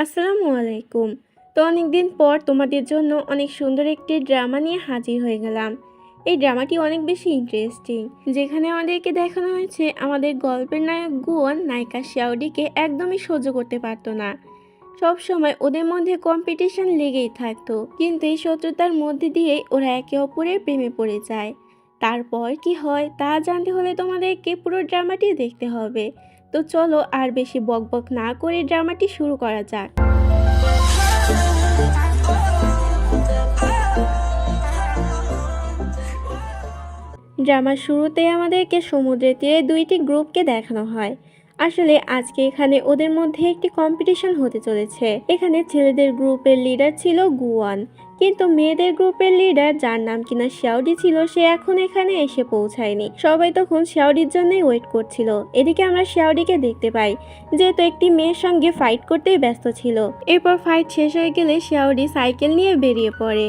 আসসালামু আলাইকুম। তো অনেকদিন পর তোমাদের জন্য অনেক সুন্দর একটি ড্রামা নিয়ে হাজির হয়ে গেলাম। এই ড্রামাটি অনেক বেশি ইন্টারেস্টিং, যেখানে আমাদেরকে দেখানো হয়েছে আমাদের গল্পের নায়ক গুয়ন নায়িকা শাওরিকে একদমই সহ্য করতে পারতো না। সব সময় ওদের মধ্যে কম্পিটিশন লেগেই থাকতো, কিন্তু এই শত্রুতার মধ্যে দিয়েই ওরা একে অপরের প্রেমে পড়ে যায়। তারপর কি হয় তা জানতে হলে তোমাদেরকে পুরো ড্রামাটি দেখতে হবে। তো চলো আর বেশি বকবক না করে ড্রামাটি শুরু করা যাক। ড্রামার শুরুতেই আমাদেরকে সমুদ্রের তীরে দুইটি গ্রুপকে দেখানো হয়। আসলে আজকে এখানে ওদের মধ্যে একটি কম্পিটিশন হতে চলেছে। এখানে ছেলেদের গ্রুপের লিডার ছিল গুয়ান, কিন্তু মেয়েদের গ্রুপের লিডার, যার নাম কিনা শাওরি ছিল, সে এখন এখানে এসে পৌঁছায়নি। সবাই তখন শাওরির জন্যই ওয়েট করছিল। এদিকে আমরা শাওরিকে দেখতে পাই, যেহেতু একটি মেয়ের সঙ্গে ফাইট করতেই ব্যস্ত ছিল। এরপর ফাইট শেষ হয়ে গেলে শাওরি সাইকেল নিয়ে বেরিয়ে পড়ে,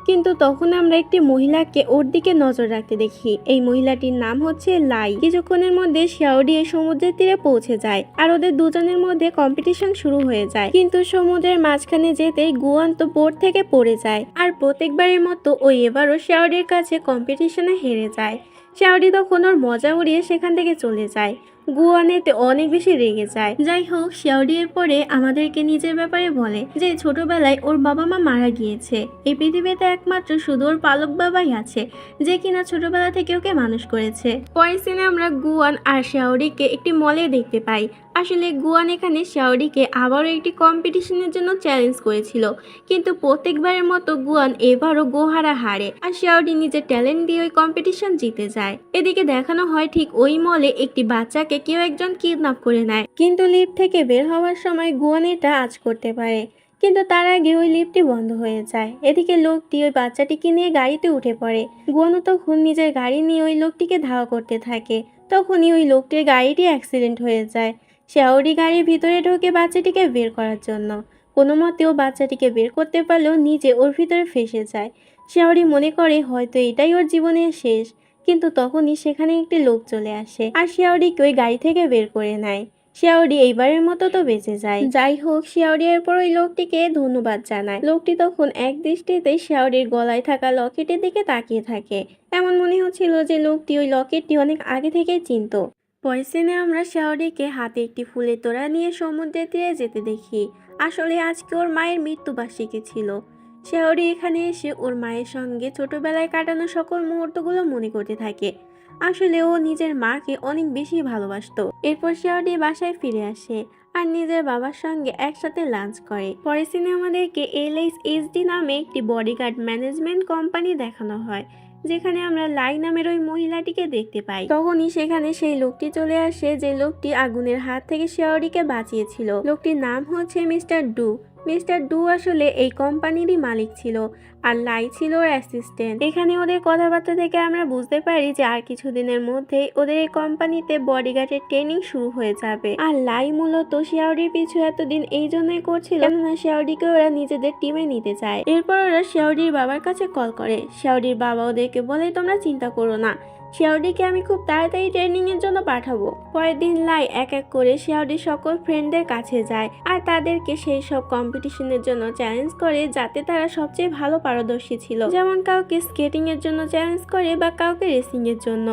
কিন্তু তখন আমরা একটি মহিলাকে ওর দিকে নজর রাখতে দেখি। এই মহিলাটির নাম হচ্ছে লাই। কিছুক্ষণের মধ্যে শাওরি এই সমুদ্রের তীরে পৌঁছে যায়, আর ওদের দুজনের মধ্যে কম্পিটিশন শুরু হয়ে যায়। কিন্তু সমুদ্রের মাঝখানে যেতেই গুয়ান তো বোট থেকে পড়ে যায়, আর প্রত্যেকবারের মতো ও এবারও শাওরির কাছে কম্পিটিশনে হেরে যায়। শাওরি তখন ওর মজা উড়িয়ে সেখান থেকে চলে যায়। গুয়ান এতে অনেক বেশি রেগে যায়। যাই হোক, শাওরি এর পরে আমাদেরকে নিজের ব্যাপারে বলে যে ছোটবেলায় ওর বাবা মা মারা গিয়েছে। এই পৃথিবীতে একমাত্র শুধু ওর পালক বাবাই আছে, যে কিনা ছোটবেলা থেকে ওকে মানুষ করেছে। পরের সিনে আমরা গুয়ান আর শাওরিকে একটি মলে দেখতে পাই। আসলে গুয়ান এখানে শাওরিকে আবারও একটি কম্পিটিশনের জন্য চ্যালেঞ্জ করেছিল, কিন্তু প্রত্যেকবারের মতো গুয়ান এবারও গোহারা হারে, আর শাওরি নিজের ট্যালেন্ট দিয়ে ওই কম্পিটিশন জিতে যায়। এদিকে দেখানো হয় ঠিক ওই মলে একটি বাচ্চাকে কেউ একজন কিডন্যাপ করে নেয়, কিন্তু লিফট থেকে বের হওয়ার সময় গুয়ান এটা আঁচ করতে পারে, কিন্তু তার আগে ওই লিফটটি বন্ধ হয়ে যায়। এদিকে লোকটি ওই বাচ্চাটিকে নিয়ে গাড়িতে উঠে পড়ে। গুয়ানও তখন নিজের গাড়ি নিয়ে ওই লোকটিকে ধাওয়া করতে থাকে। তখনই ওই লোকটির গাড়িটি অ্যাক্সিডেন্ট হয়ে যায়। শাওরি গাড়ির ভিতরে ঢোকে বাচ্চাটিকে বের করার জন্য। কোনো মতেও বাচ্চাটিকে বের করতে পারলেও নিজে ওর ভিতরে ফেসে যায়। শাওরি মনে করে হয়তো এটাই ওর জীবনের শেষ, কিন্তু তখনই সেখানে একটি লোক চলে আসে আর শাওরিকে ওই গাড়ি থেকে বের করে নেয়। শাওরি এইবারের মতো তো বেঁচে যায়। যাই হোক, শাওরি এরপর ওই লোকটিকে ধন্যবাদ জানায়। লোকটি তখন এক দৃষ্টিতেই শাওরির গলায় থাকা লকেটের দিকে তাকিয়ে থাকে। এমন মনে হচ্ছিল যে লোকটি ওই লকেটটি অনেক আগে থেকেই চিনতো। পরের সিনে আমরা শাওরিকে হাতে একটি ফুলের তোড়া নিয়ে সমুদ্রের তীরে যেতে দেখি। আসলে আজকে ওর মায়ের মৃত্যুবার্ষিকী ছিল। শাওরি এখানে এসে ওর মায়ের সঙ্গে ছোটবেলায় কাটানো সকল মুহূর্তগুলো মনে করতে থাকে। আসলে ও নিজের মাকে অনেক বেশি ভালোবাসতো। এরপর শাওরি বাসায় ফিরে আসে আর নিজের বাবার সঙ্গে একসাথে লাঞ্চ করে। পরের সিনে আমাদেরকে LSHD নামে একটি বডিগার্ড ম্যানেজমেন্ট কোম্পানি দেখানো হয়, যেখানে আমরা লাই নামের ওই মহিলাটিকে দেখতে পাই। তখনই সেখানে সেই লোকটি চলে আসে, যে লোকটি আগুনের হাত থেকে শাওরিকে বাঁচিয়েছিল। লোকটির নাম হচ্ছে মিস্টার ডু। মিস্টার ডু আসলে এই কোম্পানিরই মালিক ছিল, আর লাই ছিল ওর অ্যাসিস্ট্যান্ট। এখানে ওদের কথাবার্তা থেকে আমরা বুঝতে পারি যে আর কিছুদিনের মধ্যেই ওদের এই কোম্পানিতে বডিগার্ডের ট্রেনিং শুরু হয়ে যাবে। আর লাই মূলত শাওরির পিছু এতদিন এই জন্যই করছিল, কেননা শাওরিকে ওরা নিজেদের টিমে নিতে চায়। এরপর ওরা শাওরির বাবার কাছে কল করে। শাওরির বাবা ওদেরকে বলে, তোমরা চিন্তা করো না, শাওরিকে আমি খুব তাড়াতাড়ি ট্রেনিং এর জন্য পাঠাবো। পরের দিন লাই এক এক করে শাওরির সকল ফ্রেন্ডদের কাছে যায় আর তাদেরকে সেই সব কম্পিটিশনের জন্য চ্যালেঞ্জ করে, যাতে তারা সবচেয়ে ভালো পারদর্শী ছিল। যেমন কাউকে স্কেটিং এর জন্য চ্যালেঞ্জ করে বা কাউকে রেসিং এর জন্য।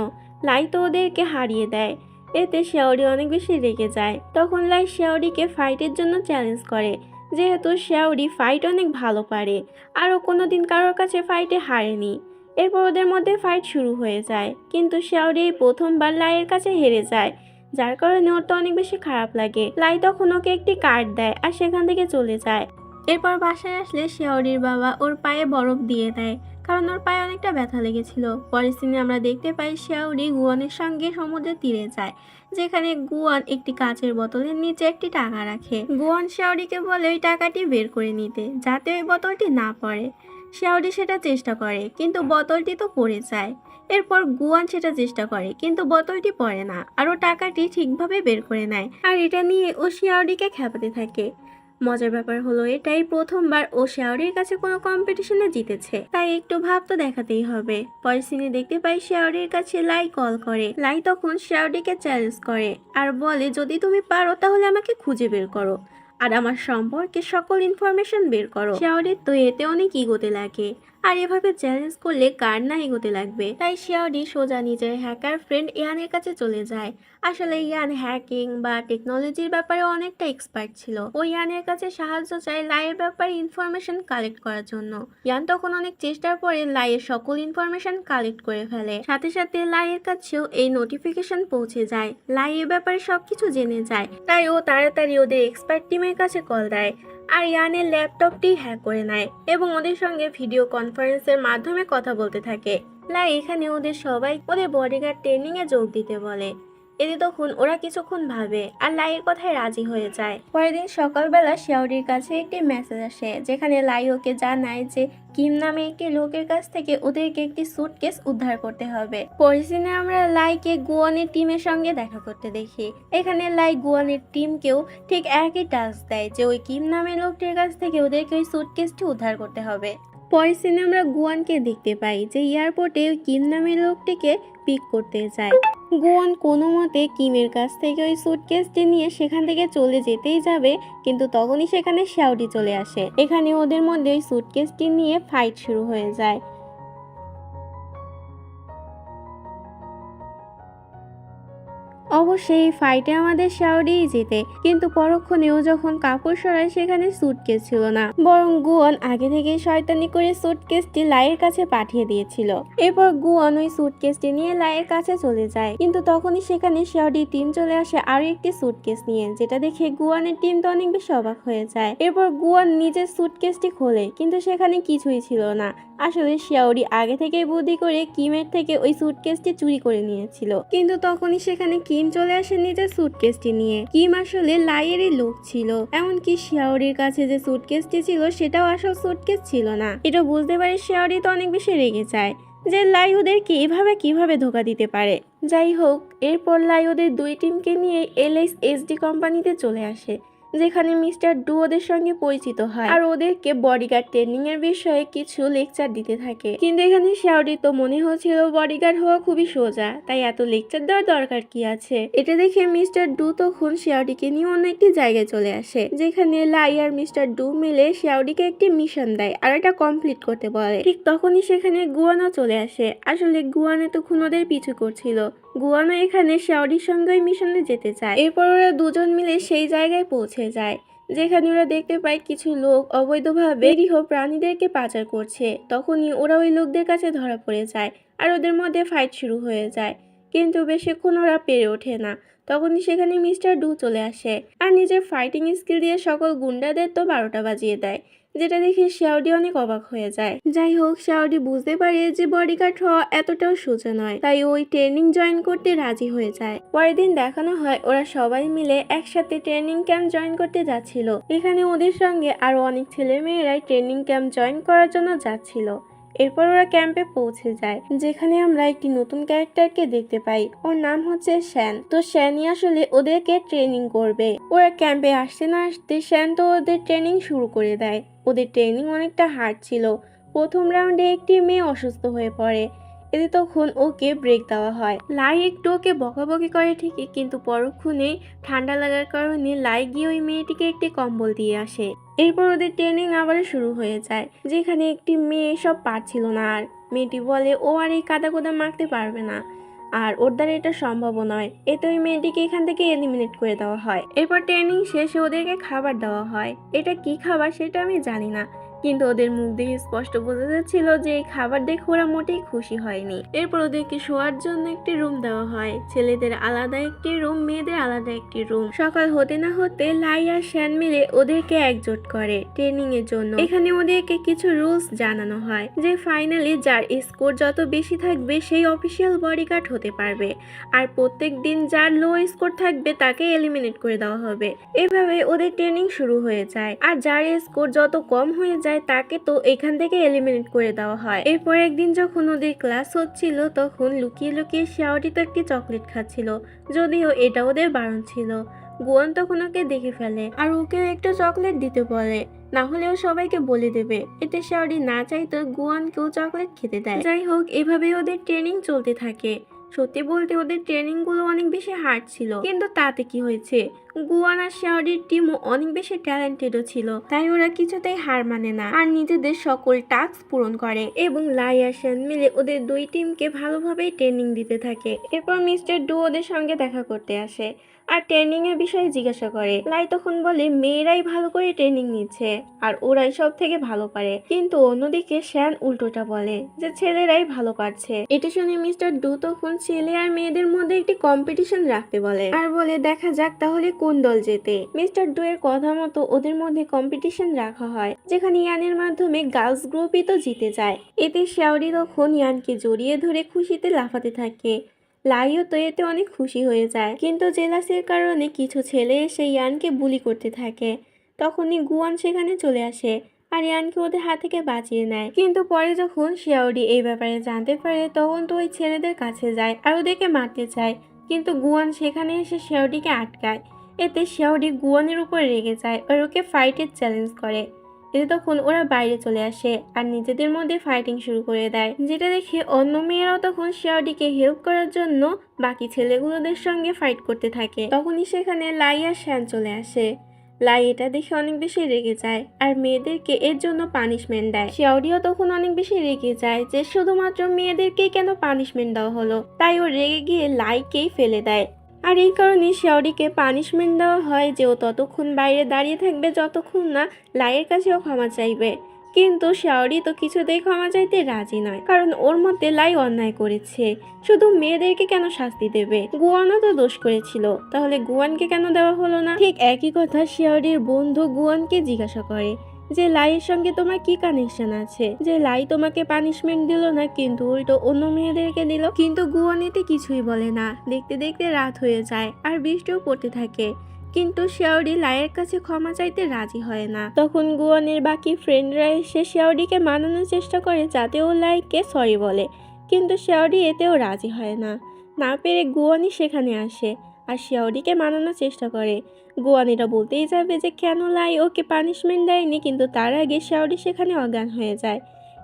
লাই তো ওদেরকে হারিয়ে দেয়। এতে শাওরি অনেক বেশি রেগে যায়। তখন লাই শাওরিকে ফাইটের জন্য চ্যালেঞ্জ করে, যেহেতু শাওরি ফাইট অনেক ভালো পারে, আরও কোনোদিন কারোর কাছে ফাইটে হারেনি। এরপর ওদের মধ্যে ফাইট শুরু হয়ে যায়, কিন্তু শাওরি প্রথমবার লাইয়ের কাছে হেরে যায়, যার কারণে ওর তো অনেক বেশি খারাপ লাগে। লাই তখন ওকে একটি কার্ড দেয় আর সেখান থেকে চলে যায়। এরপর বাসায় আসলে শাওরির বাবা ওর পায়ে বরফ দিয়ে দেয়, কারণ ওর পায়ে অনেকটা ব্যথা লেগেছিল। পরের সিনে আমরা দেখতে পাই শাওরি গুয়ানের সঙ্গে সমুদ্রের তীরে যায়, যেখানে গুয়ান একটি কাচের বোতলের নিচে একটি টাকা রাখে। গুয়ান শাওরিকে বলে ওই টাকাটি বের করে নিতে, যাতে ওই বোতলটি না পড়ে। শাওরি সেটা চেষ্টা করে, কিন্তু বোতলটি তো পড়ে যায়। এরপর গুয়ান সেটা চেষ্টা করে, কিন্তু বোতলটি পড়ে না, আর ও টাকাটি ঠিকভাবে বের করে নেয়। আর এটা নিয়ে ও শাওরিকে খেপাতে থাকে। মজার ব্যাপার হলো এটাই প্রথমবার ও শাওরির কাছে কোনো কম্পিটিশনে জিতেছে, তাই একটু ভাব তো দেখাতেই হবে। পরের সিনে দেখতে পাই শাওরির কাছে লাই কল করে। লাই তখন শাওরিকে চ্যালেঞ্জ করে আর বলে, যদি তুমি পারো তাহলে আমাকে খুঁজে বের করো। আর আমার সম্পর্কে সকল ইনফরমেশন বের করো। শিয়াওরির তো এতে অনেক ইগোতে লাগে, আর এভাবে চ্যালেঞ্জ করলে কার না এগোতে লাগবে। তাই শিয়াওরি সোজা নিজের হ্যাকার ফ্রেন্ড ইয়ানের কাছে চলে যায়। আসলে ইয়ান হ্যাকিং বা টেকনোলজির ব্যাপারে অনেকটা এক্সপার্ট ছিল। ও ইয়ানের কাছে সাহায্য চায় লাইয়ের ব্যাপারে ইনফরমেশন কালেক্ট করার জন্য। ইয়ান তখন অনেক চেষ্টার পরে লাইয়ের সকল ইনফরমেশন কালেক্ট করে ফেলে। সাথে সাথে লাইয়ের কাছেও এই নোটিফিকেশন পৌঁছে যায়, লাইয়ের ব্যাপারে সবকিছু জেনে যায়। তাই ও তাড়াতাড়ি ওদের এক্সপার্ট টিমের কাছে কল দেয় আর ইয়ানের ল্যাপটপটি হ্যাক করে নেয় এবং ওদের সঙ্গে ভিডিও কনফারেন্সের মাধ্যমে কথা বলতে থাকে। লাই এখানে ওদের সবাই ওদের বডিগার্ড ট্রেনিং এ যোগ দিতে বলে। এতে তখন ওরা কিছুক্ষণ ভাবে আর লাইয়ের কথায় রাজি হয়ে যায়। পরের দিন সকালবেলা শিয়াওরির কাছে একটি মেসেজ আসে, যেখানে লাই ওকে জানায় যে কিম নামে একটি লোকের কাছ থেকে ওদেরকে একটি সুটকেস উদ্ধার করতে হবে। পরের দিনে আমরা লাইকে গুয়ানের টিমের সঙ্গে দেখা করতে দেখি। এখানে লাই গুয়ানের টিমকেও ঠিক একই টাস্ক দেয় যে ওই কিম নামের লোকটির কাছ থেকে ওদেরকে ওই সুটকেসটি উদ্ধার করতে হবে। পরের সিনে আমরা গুয়ানকে দেখতে পাই যে এয়ারপোর্টে ওই কিম নামের লোকটিকে পিক করতে যায়। গুয়ান কোনো মতে কিমের কাছ থেকে ওই সুটকেসটি নিয়ে সেখান থেকে চলে যেতেই যাবে, কিন্তু তখনই সেখানে শিয়াওরি চলে আসে। এখানে ওদের মধ্যে ওই সুটকেসটি নিয়ে ফাইট শুরু হয়ে যায়। অবশ্যই এই ফাইটে আমাদের শিয়াওরিই জিতে, কিন্তু পরক্ষণেও যখন কাপড় সরায় সেখানে সুটকেস ছিল না, বরং গুয়ান আগে থেকেই শয়তানি করে সুটকেসটি লাইয়ের কাছে পাঠিয়ে দিয়েছিল। এরপর গুয়ান ওই সুটকেসটি নিয়ে লাইয়ের কাছে চলে যায়, কিন্তু তখনই সেখানে শিয়াওরির টিম চলে আসে আরো একটি সুটকেস নিয়ে, যেটা দেখে গুয়ানের টিম তো অনেক বেশি অবাক হয়ে যায়। এরপর গুয়ান নিজের সুটকেসটি খোলে, কিন্তু সেখানে কিছুই ছিল না। আসলে শিয়াওরি আগে থেকেই বুদ্ধি করে কিমের থেকে ওই সুটকেসটি চুরি করে নিয়েছিল, কিন্তু তখনই সেখানে কিম চলে আসে নিজের সুটকেসটি নিয়ে। কিম আসলে লাইয়েরই লোক ছিল, এমনকি শিয়াওরির কাছে যে সুটকেসটি ছিল সেটাও আসল সুটকেস ছিল না। এটা বুঝতে পারে শিয়াওরি তো অনেক বেশি রেগে যায় যে লাই ওদেরকে এভাবে কিভাবে ধোকা দিতে পারে। যাই হোক, এরপর লাই ওদের দুই টিমকে নিয়ে LSSD কোম্পানিতে চলে আসে, যেখানে মিস্টার ডু ওদের সঙ্গে পরিচিত হয় আর ওদেরকে বডিগার্ড ট্রেনিং এর বিষয়ে কিছু লেকচার দিতে থাকে। কিন্তু এখানে শিয়াওরি তো মনে হচ্ছিল বডিগার্ড হওয়া খুবই সোজা, তাই এত লেকচার দেওয়ার দরকার কি আছে। এটা দেখে মিস্টার ডু তখন শিয়াওরিকে নিয়ে অন্য একটি জায়গায় চলে আসে, যেখানে লাই আর মিস্টার ডু মিলে শিয়াওরিকে একটি মিশন দেয় আর এটা কমপ্লিট করতে বলে। ঠিক তখনই সেখানে গুয়ানও চলে আসে। আসলে গুয়ান এতক্ষণ ওদের পিছু করছিল। গুয়ানও এখানে শিয়াওরির সঙ্গে ওই মিশনে যেতে চায়। এরপর ওরা দুজন মিলে সেই জায়গায় পৌঁছে যায়, যেখানে ওরা দেখতে পায় কিছু লোক অবৈধভাবে নিরীহ প্রাণীদেরকে পাচার করছে। তখনই ওরা ওই লোকদের কাছে ধরা পড়ে যায় আর ওদের মধ্যে ফাইট শুরু হয়ে যায়, কিন্তু বেশিক্ষণ ওরা পেরে ওঠে না। তখনই সেখানে মিস্টার ডু চলে আসে আর নিজের ফাইটিং স্কিল দিয়ে সকল গুন্ডাদের তো 12টা বাজিয়ে দেয়, যেটা দেখে শিয়াওরি অনেক অবাক হয়ে যায়। যাই হোক, শিয়াওরি বুঝতে পারে যে বডিগার্ড হওয়া এতটাও সোজা নয়, তাই ওই ট্রেনিং জয়েন করতে রাজি হয়ে যায়। পরের দিন দেখানো হয় ওরা সবাই মিলে একসাথে ট্রেনিং ক্যাম্প জয়েন করতে যাচ্ছিল। এখানে ওদের সঙ্গে আরো অনেক ছেলে মেয়েরাই ট্রেনিং ক্যাম্প জয়েন করার জন্য যাচ্ছিল। এরপর ওরা ক্যাম্পে পৌঁছে যায়, যেখানে আমরা একটি নতুন ক্যারেক্টারকে দেখতে পাই। ওর নাম হচ্ছে শ্যান। তো শ্যানই আসলে ওদেরকে ট্রেনিং করবে। ওরা ক্যাম্পে আসতে না আসতে শ্যান তো ওদের ট্রেনিং শুরু করে দেয়। ওদের ট্রেনিং অনেকটা হার্ড ছিল। প্রথম রাউন্ডে একটি মেয়ে অসুস্থ হয়ে পড়ে, এতে তখন ওকে ব্রেক দেওয়া হয়। লাই একটু ওকে বকাবকি করে ঠিকই, কিন্তু পরক্ষণে ঠান্ডা লাগার কারণে লাই গিয়ে ওই মেয়েটিকে একটি কম্বল দিয়ে আসে। এরপর ওদের ট্রেনিং আবার শুরু হয়ে যায়, যেখানে একটি মেয়ে সব পারছিল না। আর মেয়েটি বলে ও আর এই কাদা কোদা মাখতে পারবে না, আর ওর দ্বারা এটা সম্ভব নয়। এতে ওই মেয়েটিকে এখান থেকে এলিমিনেট করে দেওয়া হয়। এরপর ট্রেনিং শেষে ওদেরকে খাবার দেওয়া হয়। এটা কি খাবার সেটা আমি জানি না, কিন্তু ওদের মুখ দেখে স্পষ্ট বোঝা যাচ্ছিল যে এই খাবার দেখে ওরা মোটেই খুশি হয়নি। এরপর ওদেরকে শোয়ার জন্য একটি রুম দেওয়া হয়, ছেলেদের আলাদা একটি রুম, মেয়েদের আলাদা একটি রুম। সকাল হতে না হতে লাই আর শ্যান মিলে ওদেরকে একজোট করে ট্রেনিং এর জন্য। এখানে ওদেরকে কিছু রুলস জানানো হয় যে ফাইনালি যার স্কোর যত বেশি থাকবে সেই অফিসিয়াল বডিগার্ড হতে পারবে, আর প্রত্যেক দিন যার লো স্কোর থাকবে তাকে এলিমিনেট করে দেওয়া হবে। এভাবে ওদের ট্রেনিং শুরু হয়ে যায়, আর যার স্কোর যত কম হয়ে যায় তাকে তো এখান থেকে এলিমিনেট করে দেওয়া হয়। এরপর একদিন যখন ওদের ক্লাস হচ্ছিল, তখন লুকিয়ে লুকিয়ে শিয়াওরি তো একটি চকলেট খাচ্ছিল, যদিও এটা ওদের বারণ ছিল। গুয়ান তখন ওকে দেখে ফেলে আর ওকেও একটা চকলেট দিতে বলে, না হলেও সবাইকে বলে দেবে। এতে শিয়াওরি না চাইতো গুয়ানকেও চকলেট খেতে দেয়। যাই হোক, এভাবে ওদের ট্রেনিং চলতে থাকে। সত্যি বলতে ওদের ট্রেনিংগুলো অনেক বেশি হার্ড ছিল, কিন্তু তাতে কি হয়েছে, গুয়ান আর শেয়ারির টিমও অনেক বেশি ট্যালেন্টেডও ছিল, তাই ওরা কিছুতেই হার মানে না আর নিজেদের সকল টাস্ক পূরণ করে এবং লাই আর শ্যান মিলে ওদের দুই টিমকে ভালোভাবেই ট্রেনিং দিতে থাকে। এরপর মিস্টার ডু ওদের সঙ্গে দেখা করতে আসে আর ট্রেনিং এর বিষয়ে জিজ্ঞাসা করে। লাই তখন বলে মেয়েরাই ভালো করে ট্রেনিং নিচ্ছে আর ওরাই সব থেকে ভালো পারে, কিন্তু অন্যদিকে শ্যান উল্টোটা বলে যে ছেলেরাই ভালো পারছে। এটা শুনে মিস্টার ডু তখন ছেলে আর মেয়েদের মধ্যে একটি কম্পিটিশন রাখতে বলে আর বলে দেখা যাক তাহলে কোন দল জেতে। মিস্টার ডু এর কথা মতো ওদের মধ্যে কম্পিটিশন রাখা হয়, যেখানে ইয়ানের মাধ্যমে গার্লস গ্রুপই তো জিতে যায়। এতে শেওরি তখন ইয়ানকে জড়িয়ে ধরে খুশিতে লাফাতে থাকে। লাইও তো এতে অনেক খুশি হয়ে যায়, কিন্তু জেলাসির কারণে কিছু ছেলে এসে ইয়ানকে বুলি করতে থাকে। তখনই গুয়ান সেখানে চলে আসে আর ইয়ানকে ওদের হাত থেকে বাঁচিয়ে নেয়। কিন্তু পরে যখন শিয়াওরি এই ব্যাপারে জানতে পারে তখন তো ওই ছেলেদের কাছে যায় আর ওদেরকে মারতে চায়, কিন্তু গুয়ান সেখানে এসে শিয়াওরিকে আটকায়। এতে শিয়াওরি গুয়ানের উপর রেগে যায় আর ওকে ফাইটের চ্যালেঞ্জ করে। এতে তখন ওরা বাইরে চলে আসে আর নিজেদের মধ্যে ফাইটিং শুরু করে দেয়, যেটা দেখে অন্য মেয়েরাও তখন শিয়াওরিকে হেল্প করার জন্য বাকি ছেলেগুলোদের সঙ্গে ফাইট করতে থাকে। তখনই সেখানে লাই আর শ্যান চলে আসে। লাই এটা দেখে অনেক বেশি রেগে যায় আর মেয়েদেরকে এর জন্য পানিশমেন্ট দেয়। শিয়াওরিও তখন অনেক বেশি রেগে যায় যে শুধুমাত্র মেয়েদেরকেই কেন পানিশমেন্ট দেওয়া হলো, তাই ও রেগে গিয়ে লাইকেই ফেলে দেয়। আর এই কারণে শিয়াওরিকে পানিশমেন্ট দেওয়া হয় যে ও ততক্ষণ বাইরে দাঁড়িয়ে থাকবে যতক্ষণ না লাইয়ের কাছেও ক্ষমা চাইবে। কিন্তু শিয়াওরি তো কিছুতেই ক্ষমা চাইতে রাজি নয়, কারণ ওর মধ্যে লাই অন্যায় করেছে, শুধু মেয়েদেরকে কেন শাস্তি দেবে, গুয়ানও তো দোষ করেছিল, তাহলে গুয়ানকে কেন দেওয়া হলো না। ঠিক একই কথা শিয়াওরির বন্ধু গুয়ানকে জিজ্ঞাসা করে যে লাইয়ের সঙ্গে তোমার কি কানেকশন আছে, যে লাই তোমাকে পানিশমেন্ট দিল না কিন্তু উল্টো অন্য মেয়েদেরকে দিল। কিন্তু গুয়ান এতে কিছুই বলে না। দেখতে দেখতে রাত হয়ে যায় আর বৃষ্টিও পড়তে থাকে, কিন্তু শিয়াওরি লাইয়ের কাছে ক্ষমা চাইতে রাজি হয় না। তখন গুয়ানের বাকি ফ্রেন্ডরা এসে শিয়াওরিকে মানানোর চেষ্টা করে যাতে ও লাইকে সরি বলে, কিন্তু শিয়াওরি এতেও রাজি হয় না। না পেরে গুয়ানই সেখানে আসে আর শিয়াওরিকে মানানোর চেষ্টা করে। গুয়ান এটা বলতেই যাবে যে কেন লাই ওকে পানিশমেন্ট দেয়নি, কিন্তু তার আগে শিয়াওরি সেখানে অজ্ঞান হয়ে যায়।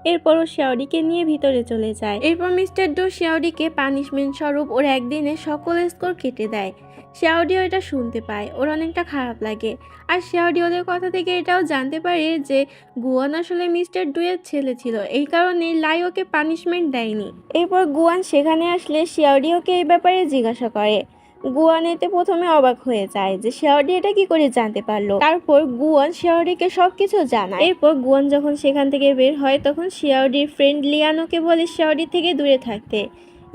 এরপরও শিয়াওরিকে নিয়ে ভিতরে চলে যায়। এরপর মিস্টার ডো শিয়াওরিকে পানিশমেন্ট স্বরূপ ওর একদিনে সকল স্কোর কেটে দেয়। শিয়াওরিও এটা শুনতে পায়, ওর অনেকটা খারাপ লাগে। আর শিয়াওরি ওদের কথা থেকে এটাও জানতে পারে যে গুয়ান আসলে মিস্টার ডুয়ের ছেলে ছিল, এই কারণে লাই ওকে পানিশমেন্ট দেয়নি। এরপর গুয়ান সেখানে আসলে শিয়াওরি ওকে এই ব্যাপারে জিজ্ঞাসা করে। গুয়ান এতে প্রথমে অবাক হয়ে যায় যে শিয়াওরি এটা কি করে জানতে পারলো। তারপর গুয়ান শিয়াওরিকে সবকিছু জানায়। এরপর গুয়ান যখন সেখান থেকে বের হয় তখন শিয়াওরির ফ্রেন্ড লিয়ানোকে বলে শিয়াওরি থেকে দূরে থাকতে।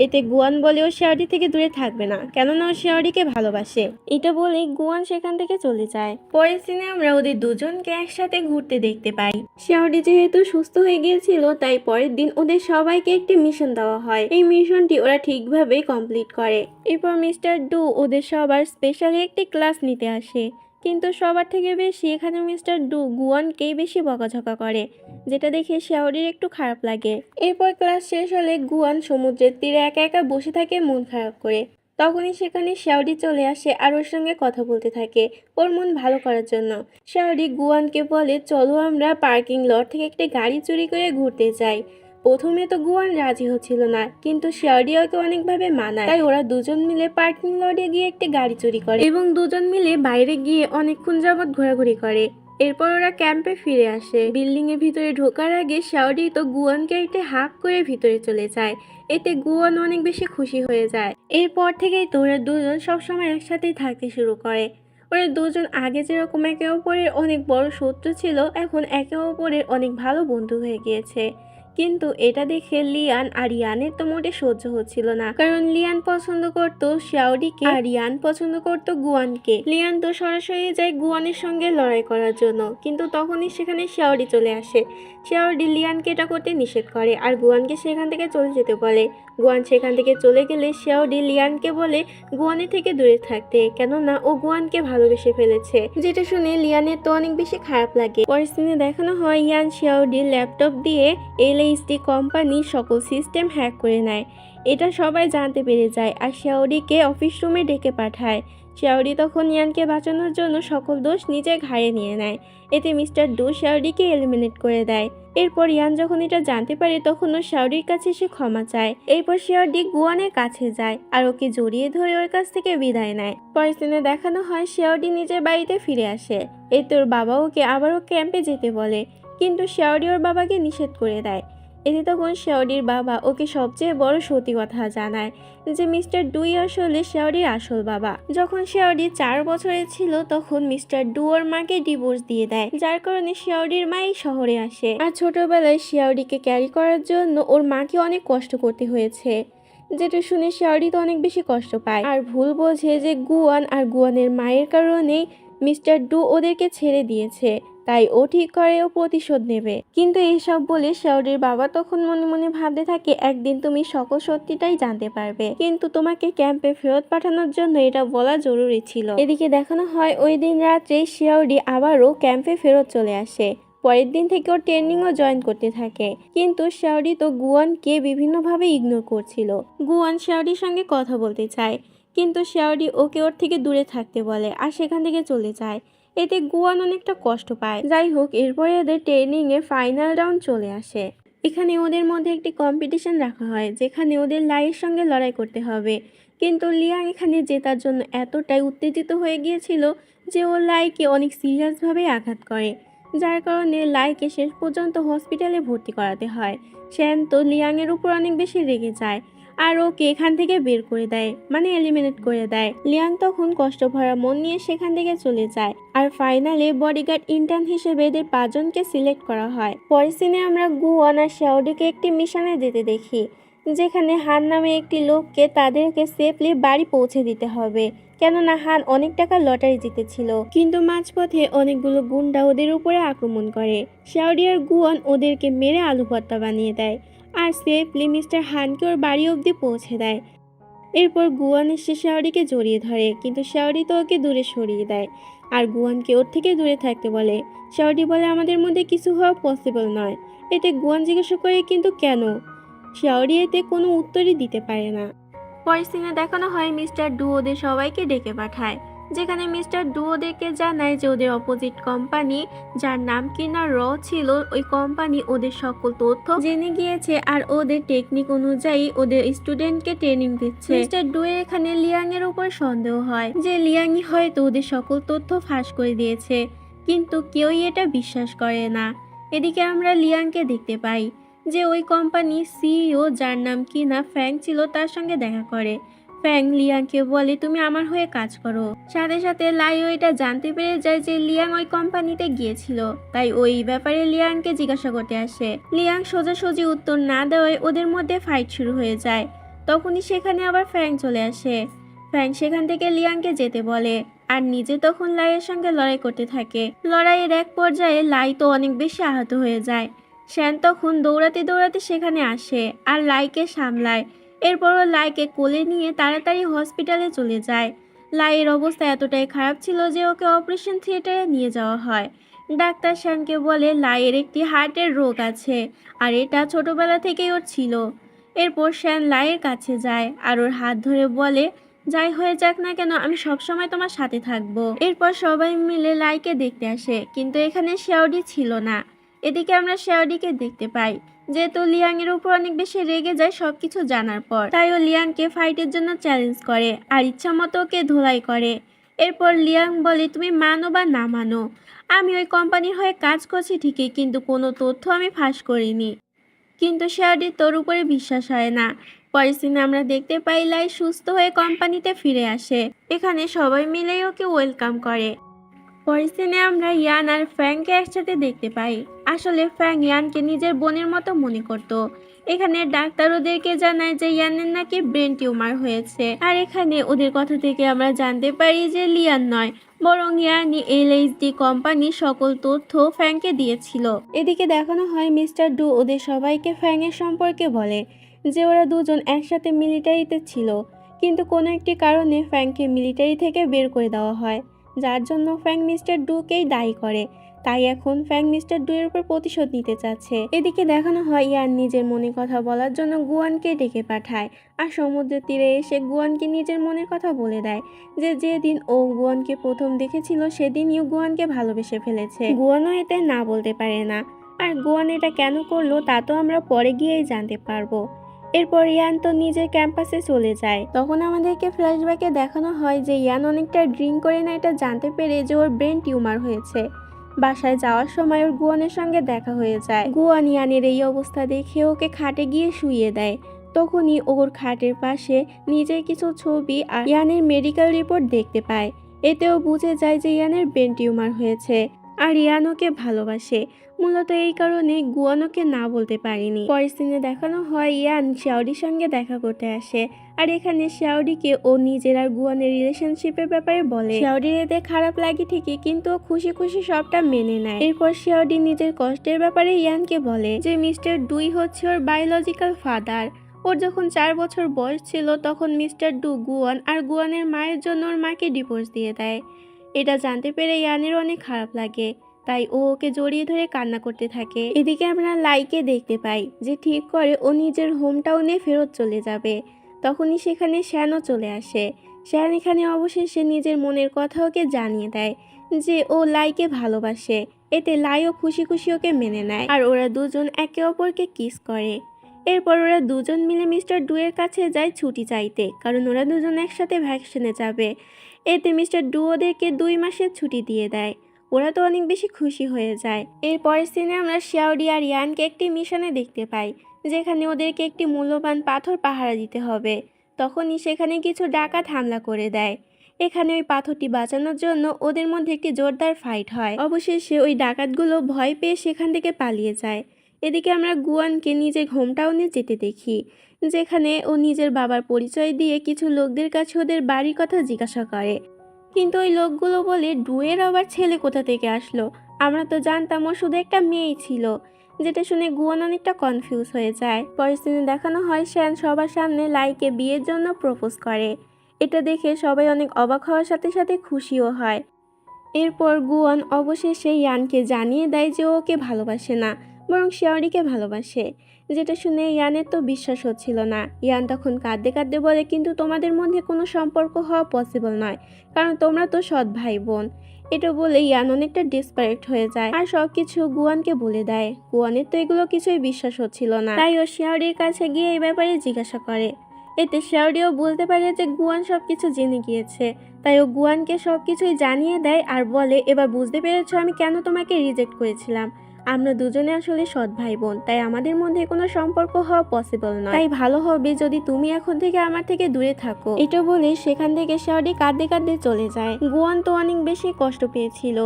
এতে গুয়ান বলেও শিয়াওরি থেকে দূরে থাকবে না, কেননা ও শিয়াওরিকে ভালোবাসে। এটা বলে গুয়ান সেখান থেকে চলে যায়। পরের সিনে আমরা ওদের দুজনকে একসাথে ঘুরতে দেখতে পাই। শিয়াওরি যেহেতু সুস্থ হয়ে গিয়েছিল তাই পরের দিন ওদের সবাইকে একটি মিশন দেওয়া হয়। এই মিশনটি ওরা ঠিকভাবে কমপ্লিট করে। এরপর মিস্টার ডু ওদের সবার স্পেশালি একটি ক্লাস নিতে আসে, কিন্তু সবার থেকে বেশি এখানে মিস্টার ডু গুয়ানকেই বেশি বকাঝকা করে, যেটা দেখে শিয়াওরির একটু খারাপ লাগে। এরপর ক্লাস শেষ হলে গুয়ান সমুদ্রের তীরে একা একা বসে থাকে মন খারাপ করে। তখনই সেখানে শিয়াওরি চলে আসে আর ওর সঙ্গে কথা বলতে থাকে ওর মন ভালো করার জন্য। শিয়াওরি গুয়ানকে বলে চলো আমরা পার্কিং লট থেকে একটি গাড়ি চুরি করে ঘুরতে যাই। প্রথমে তো গুয়ান রাজি হচ্ছিল না, কিন্তু শিয়াওরি ওকে অনেকভাবে মানায়, তাই ওরা দুজন মিলে পার্কিং লটে গিয়ে একটি গাড়ি চুরি করে এবং দুজন মিলে বাইরে গিয়ে অনেকক্ষণ যাবৎ ঘোরাঘুরি করে। এরপর ওরা ক্যাম্পে ফিরে আসে। বিল্ডিং এর ভিতরে ঢোকার আগে শিয়াওরি তো গুয়ানকে একটা হাক করে ভিতরে চলে যায়। এতে গুয়ান অনেক বেশি খুশি হয়ে যায়। এরপর থেকেই তো ওরা দুজন সবসময় একসাথেই থাকতে শুরু করে। ওরা দুজন আগে যেরকম একে অপরের অনেক বড় শত্রু ছিল, এখন একে অপরের অনেক ভালো বন্ধু হয়ে গিয়েছে। কিন্তু এটা দেখে লিয়ান আর ইয়ানের তো মোটে সহ্য হচ্ছিল না, কারণ লিয়ান পছন্দ করতো শিয়াওরিকে আর ইয়ান পছন্দ করতো গুয়ানকে। লিয়ান তো সরাসরি যায় গুয়ানের সঙ্গে লড়াই করার জন্য, কিন্তু তখনই সেখানে শিয়াওরি চলে আসে। শিয়াওরি লিয়ানকে এটা করতে নিষেধ করে আর গুয়ানকে সেখান থেকে চলে যেতে বলে। গুয়ান সেখান থেকে চলে গেলে শিয়াওরি লিয়ানকে বলে গুয়ানের থেকে দূরে থাকতে, কেননা ও গুয়ানকে ভালোবেসে ফেলেছে, যেটা শুনে লিয়ানের তো অনেক বেশি খারাপ লাগে। পরের সিনে দেখানো হয় ইয়ান শিয়াওরির ল্যাপটপ দিয়ে এলএইচডি কোম্পানির সকল সিস্টেম হ্যাক করে নেয়। এটা সবাই জানতে পেরে যায় আর শিয়াওরিকে অফিস রুমে ডেকে পাঠায়। শেওরি তখন ইয়ানকে বাঁচানোর জন্য সকল দোষ নিজের ঘাড়ে নিয়ে নেয়। এতে মিস্টার ডু শেওরিকে এলিমিনেট করে দেয়। এরপর ইয়ান যখন এটা জানতে পারে তখন ও শেওরির কাছে সে ক্ষমা চায়। এরপর শেওরি গুয়ানের কাছে যায় আর ওকে জড়িয়ে ধরে ওর কাছ থেকে বিদায় নেয়। পরের দিনে দেখানো হয় শেওরি নিজের বাড়িতে ফিরে আসে। এতে ওর বাবা ওকে আবারও ক্যাম্পে যেতে বলে, কিন্তু শেওরি ওর বাবাকে নিষেধ করে দেয়। এতে তখন শেওরির বাবা ওকে সবচেয়ে বড় সত্যি কথা জানায় যে মিস্টার ডুই আসলে শেওরির আসল বাবা। যখন শেওরি 4 বছরের ছিল তখন মিস্টার ডু ওর মাকে ডিভোর্স দিয়ে দেয়, যার কারণে শেওরির মা এই শহরে আসে। আর ছোটবেলায় শেওরিকে ক্যারি করার জন্য ওর মাকে অনেক কষ্ট করতে হয়েছে, যেটা শুনে শেওরি তো অনেক বেশি কষ্ট পায় আর ভুল বোঝে যে গুয়ান আর গুয়ানের মায়ের কারণেই মিস্টার ডু ওদেরকে ছেড়ে দিয়েছে, তাই ও ঠিক করে ও প্রতিশোধ নেবে। কিন্তু এইসব বলে শেওরির বাবা তখন মনে মনে ভাবতে থাকে একদিন তুমি সকল সত্যিটাই জানতে পারবে, কিন্তু তোমাকে ক্যাম্পে ফেরত পাঠানোর জন্য এটা বলা জরুরি ছিল। এদিকে দেখানো হয় ওই দিন রাত্রে শেওরি আবারও ক্যাম্পে ফেরত চলে আসে। পরের দিন থেকে ও ট্রেনিংও জয়েন করতে থাকে, কিন্তু শেওরি তো গুয়ানকে বিভিন্নভাবে ইগনোর করছিল। গুয়ান শেওরির সঙ্গে কথা বলতে চায়, কিন্তু শেওরি ওকে ওর থেকে দূরে থাকতে বলে আর সেখান থেকে চলে যায়। এতে গুয়ান অনেকটা কষ্ট পায়। যাই হোক, এরপরে এদের ট্রেনিং এর ফাইনাল রাউন্ড চলে আসে। এখানে ওদের মধ্যে একটি কম্পিটিশন রাখা হয় যেখানে ওদের লাইয়ের সঙ্গে লড়াই করতে হবে, কিন্তু লিয়াং এখানে জেতার জন্য এতটাই উত্তেজিত হয়ে গিয়েছিল যে ও লাইকে অনেক সিরিয়াসভাবে আঘাত করে, যার কারণে লাইকে শেষ পর্যন্ত হসপিটালে ভর্তি করাতে হয়। শ্যান তো লিয়াংয়ের উপর অনেক বেশি রেগে যায় আর ওকে এখান থেকে বের করে দেয়, মানে এলিমিনেট করে দেয়। লিয়াং তখন কষ্ট ভরা মন নিয়ে সেখান থেকে চলে যায় আর ফাইনালে বডিগার্ড ইন্টার্ন হিসেবে এদের 5 জনকে সিলেক্ট করা হয়। পরের সিনে আমরা গুয়ান আর শেওরিকে একটি মিশনে যেতে দেখি, যেখানে হান নামে একটি লোককে তাদেরকে সেফলি বাড়ি পৌঁছে দিতে হবে, কেননা হান অনেক টাকা লটারি জিতেছিল। কিন্তু মাঝপথে অনেকগুলো গুন্ডা ওদের উপরে আক্রমণ করে। শেওরি আর গুয়ান ওদেরকে মেরে আলু ভর্তা বানিয়ে দেয় আর সেফলি মিস্টার হানকে ওর বাড়ি অবধি পৌঁছে দেয়। এরপর গুয়ান এসে শেওরিকে জড়িয়ে ধরে, কিন্তু শেওরি তো ওকে দূরে সরিয়ে দেয় আর গুয়ানকে ওর থেকে দূরে থাকতে বলে। শেওরি বলে আমাদের মধ্যে কিছু হওয়া পসিবল নয়। এতে গুয়ান জিজ্ঞাসা করে কিন্তু কেন? শেওরি এতে কোনো উত্তরই দিতে পারে না। পরের সিনে দেখানো হয় মিস্টার ডু ওদের সবাইকে ডেকে পাঠায়, যেখানে মিস্টার ডু ওদেরকে জানায় যে ওদের অপোজিট কোম্পানি, যার নাম কিনা র ছিল, ওই কোম্পানি ওদের সকল তথ্য জেনে গিয়েছে আর ওদের টেকনিক অনুযায়ী ওদের স্টুডেন্টকে ট্রেনিং দিচ্ছে। মিস্টার ডু এর এখানে লিয়াং এর উপর সন্দেহ হয় যে লিয়াংই হয়তো ওদের সকল তথ্য ফাঁস করে দিয়েছে, কিন্তু কেউই এটা বিশ্বাস করে না। এদিকে আমরা লিয়াংকে দেখতে পাই যে ওই কোম্পানির সিইও, যার নাম কিনা ফ্যাং ছিল, তার সঙ্গে দেখা করে। ফ্যাং লিয়াংকে বলে তুমি আমার হয়ে কাজ করো। সাথে সাথে লাইও এটা জানতে পেরে যায় যে লিয়াং ওই কোম্পানিতে গিয়েছিল, তাই ওই ব্যাপারে লিয়াংকে জিজ্ঞাসা করতে আসে। লিয়াং সোজাসুজি উত্তর না দেওয়ায় ওদের মধ্যে ফাইট শুরু হয়ে যায়। তখনই সেখানে আবার ফ্যাং চলে আসে। ফ্যাং সেখান থেকে লিয়াংকে যেতে বলে আর নিজে তখন লাইয়ের সঙ্গে লড়াই করতে থাকে। লড়াইয়ের এক পর্যায়ে লাই তো অনেক বেশি আহত হয়ে যায়। শ্যান তখন দৌড়াতে দৌড়াতে সেখানে আসে আর লাইকে সামলায়। এরপরও লাইকে কোলে নিয়ে তাড়াতাড়ি হসপিটালে চলে যায়। লাইয়ের অবস্থা এতটাই খারাপ ছিল যে ওকে অপারেশন থিয়েটারে নিয়ে যাওয়া হয়। ডাক্তার শ্যানকে বলে লাইয়ের একটি হার্টের রোগ আছে আর এটা ছোটবেলা থেকেই ওর ছিল। এরপর শ্যান লাইয়ের কাছে যায় আর ওর হাত ধরে বলে যাই হয়ে যাক না কেন আমি সবসময় তোমার সাথে থাকবো। এরপর সবাই মিলে লাইকে দেখতে আসে, কিন্তু এখানে শেওরি ছিল না। এদিকে আমরা শেওরিকে দেখতে পাই, যেহেতু লিয়াং এর উপর অনেক বেশি রেগে যায় সবকিছু জানার পর, তাই ও লিয়াংকে ফাইটের জন্য চ্যালেঞ্জ করে আর ইচ্ছা মতো ওকে ধোলাই করে। এরপর লিয়াং বলে তুমি মানো বা না মানো, আমি ওই কোম্পানির হয়ে কাজ করছি ঠিকই, কিন্তু কোনো তথ্য আমি ফাঁস করিনি। কিন্তু শেওরির তোর উপরে বিশ্বাস হয় না। পরের সিনে আমরা দেখতে পাই লাই সুস্থ হয়ে কোম্পানিতে ফিরে আসে। এখানে সবাই মিলেই ওকে ওয়েলকাম করে। পরের সিনে আমরা ইয়ান আর ফ্যাংকে একসাথে দেখতে পাই। আসলে ফ্যাং ইয়ানকে নিজের বোনের মতো মনে করত। এখানে ডাক্তার ওদেরকে জানায় যে ইয়ানের নাকি ব্রেন টিউমার হয়েছে, আর এখানে ওদের কথা থেকে আমরা জানতে পারি যে লিয়ান নয়, বরং ইয়ানি এলএইচডি কোম্পানির সকল তথ্য ফ্যাংকে দিয়েছিল। এদিকে দেখানো হয় মিস্টার ডু ওদের সবাইকে ফ্যাংয়ের সম্পর্কে বলে যে ওরা দুজন একসাথে মিলিটারিতে ছিল, কিন্তু কোনো একটি কারণে ফ্যাংকে মিলিটারি থেকে বের করে দেওয়া হয়, যার জন্য ফ্যাং মিস্টার ডুকেই দায়ী করে তাই এখন ফ্যাং মিস্টার ডুয়ের উপর প্রতিশোধ নিতে চাচ্ছে। এদিকে দেখানো হয় ইয়ান নিজের মনের কথা বলার জন্য গুয়ানকে ডেকে পাঠায়, আর সমুদ্রের তীরে এসে গুয়ানকে নিজের মনের কথা বলে দেয় যে যেদিন ও গুয়ানকে প্রথম দেখেছিল সেদিনই গুয়ানকে ভালোবেসে ফেলেছে। গুয়ানও এতে না বলতে পারে না, আর গুয়ান এটা কেন করলো তা তো আমরা পরে গিয়েই জানতে পারবো। এরপর ইয়ান তো নিজের ক্যাম্পাসে চলে যায়। তখন আমাদেরকে ফ্ল্যাশব্যাকে দেখানো হয় যে ইয়ান অনেকটা ড্রিঙ্ক করে না এটা জানতে পেরে যে ওর ব্রেন টিউমার হয়েছে। বাসায় যাওয়ার সময় ওর গুয়ানের সঙ্গে দেখা হয়ে যায়। গুয়ান ইয়ানের এই অবস্থা দেখে ওকে খাটে গিয়ে শুইয়ে দেয়। তখনই ওর খাটের পাশে নিজের কিছু ছবি আর ইয়ানের মেডিকেল রিপোর্ট দেখতে পায়। এতেও বুঝে যায় যে ইয়ানের ব্রেন টিউমার হয়েছে, আর ইয়ান ওকে ভালোবাসে। মূলত এই কারণে গুয়ান ওকে না বলতে পারেনি। পরের সিনে দেখানো হয় ইয়ান শিয়াওরির সঙ্গে দেখা করতে আসে, আর এখানে শিয়াওরিকে ও নিজের আর গুয়ানের রিলেশনশিপের ব্যাপারে বলে। শিয়াওরির এতে খারাপ লাগে ঠিকই, কিন্তু ও খুশি খুশি সবটা মেনে নেয়। এরপর শিয়াওরি নিজের কষ্টের ব্যাপারে ইয়ানকে বলে যে মিস্টার ডুই হচ্ছে ওর বায়োলজিক্যাল ফাদার। ওর যখন 4 বছর বয়স ছিল তখন মিস্টার ডু গুয়ান আর গুয়ানের মায়ের জন্য ওর মাকে ডিভোর্স দিয়ে দেয়। এটা জানতে পেরে ইয়ানের অনেক খারাপ লাগে, তাই ও ওকে জড়িয়ে ধরে কান্না করতে থাকে। এদিকে আমরা লাইকে দেখতে পাই যে ঠিক করে ও নিজের হোম টাউনে ফেরত চলে যাবে। তখনই সেখানে শ্যানও চলে আসে। শ্যান এখানে অবশেষে নিজের মনের কথা ওকে জানিয়ে দেয় যে ও লাইকে ভালোবাসে। এতে লাইও খুশি খুশি ওকে মেনে নেয়, আর ওরা দুজন একে অপরকে কিস করে। এরপর ওরা দুজন মিলে মিস্টার ডুয়ের কাছে যায় ছুটি চাইতে, কারণ ওরা দুজন একসাথে ভ্যাকেশনে যাবে। এতে মিস্টার ডু ওদেরকে 2 মাসের ছুটি দিয়ে দেয়। ওরা তো অনেক বেশি খুশি হয়ে যায়। এরপরের সিনে আমরা শিয়াওরি আর ইয়ানকে একটি মিশনে দেখতে পাই, যেখানে ওদেরকে একটি মূল্যবান পাথর পাহারা দিতে হবে। তখনই সেখানে কিছু ডাকাত হামলা করে দেয়। এখানে ওই পাথরটি বাঁচানোর জন্য ওদের মধ্যে একটি জোরদার ফাইট হয়। অবশেষে ওই ডাকাতগুলো ভয় পেয়ে সেখান থেকে পালিয়ে যায়। এদিকে আমরা গুয়ানকে নিজের হোম টাউনে যেতে দেখি, যেখানে ও নিজের বাবার পরিচয় দিয়ে কিছু লোকদের কাছে ওদের বাড়ির কথা জিজ্ঞাসা করে। কিন্তু ওই লোকগুলো বলে ডুয়ের আবার ছেলে কোথা থেকে আসলো, আমরা তো জানতাম ও শুধু একটা মেয়েই ছিল। যেটা শুনে গুয়ান অনেকটা কনফিউজ হয়ে যায়। পরের সিনে দেখানো হয় শ্যান সবার সামনে লাইকে বিয়ের জন্য প্রপোজ করে। এটা দেখে সবাই অনেক অবাক হওয়ার সাথে সাথে খুশিও হয়। এরপর গুয়ান অবশেষে ইয়ানকে জানিয়ে দেয় যে ও ওকে ভালোবাসে না, বরং শিয়াওরিকে ভালোবাসে। যেটা শুনে ইয়ানের তো বিশ্বাস হচ্ছিল না। ইয়ান তখন কাঁদতে কাঁদতে বলে, কিন্তু তোমাদের মধ্যে কোনো সম্পর্ক হওয়া পসিবল নয়, কারণ তোমরা তো সৎ ভাই বোন। এটা বলে ইয়ান অনেকটা ডিসপারেট হয়ে যায় আর সবকিছু গুয়ানকে বলে দেয়। গুয়ানের তো এগুলো কিছুই বিশ্বাস হচ্ছিল না, তাই ও শিয়াওরির কাছে গিয়ে এই ব্যাপারে জিজ্ঞাসা করে। এতে শিয়াওরিও বলতে পারে যে গুয়ান সবকিছু জেনে গিয়েছে, তাই ও গুয়ানকে সবকিছুই জানিয়ে দেয় আর বলে, এবার বুঝতে পেরেছো আমি কেন তোমাকে রিজেক্ট করেছিলাম। আমরা দুজনে আসলে সৎ ভাই বোন, তাই আমাদের মধ্যে কোনো সম্পর্ক হওয়া পসিবল নয়। তাই ভালো হবে যদি তুমি এখন থেকে আমার থেকে দূরে থাকো। এটা বলে সেখান থেকে শিয়াওরি কাঁদতে কাঁদতে চলে যায়। গুয়ান তো অনেক বেশি কষ্ট পেয়েছিল,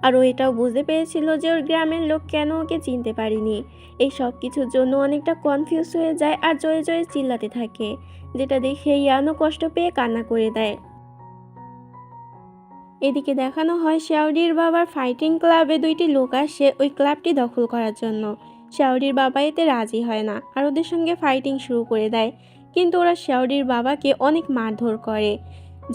আর ও এটাও বুঝতে পেরেছিল যে ওর গ্রামের লোক কেন ওকে চিনতে পারেনি। এই সব কিছুর জন্য অনেকটা কনফিউজ হয়ে যায় আর জয়ে জয়ে চিল্লাতে থাকে, যেটা দেখে ইয়ানও কষ্ট পেয়ে কান্না করে দেয়। এদিকে দেখানো হয় শিয়াওরির বাবার ফাইটিং ক্লাবে 2টি লোক আসে ওই ক্লাবটি দখল করার জন্য। শিয়াওরির বাবা এতে রাজি হয় না আর ওদের সঙ্গে ফাইটিং শুরু করে দেয়, কিন্তু ওরা শিয়াওরির বাবাকে অনেক মারধর করে,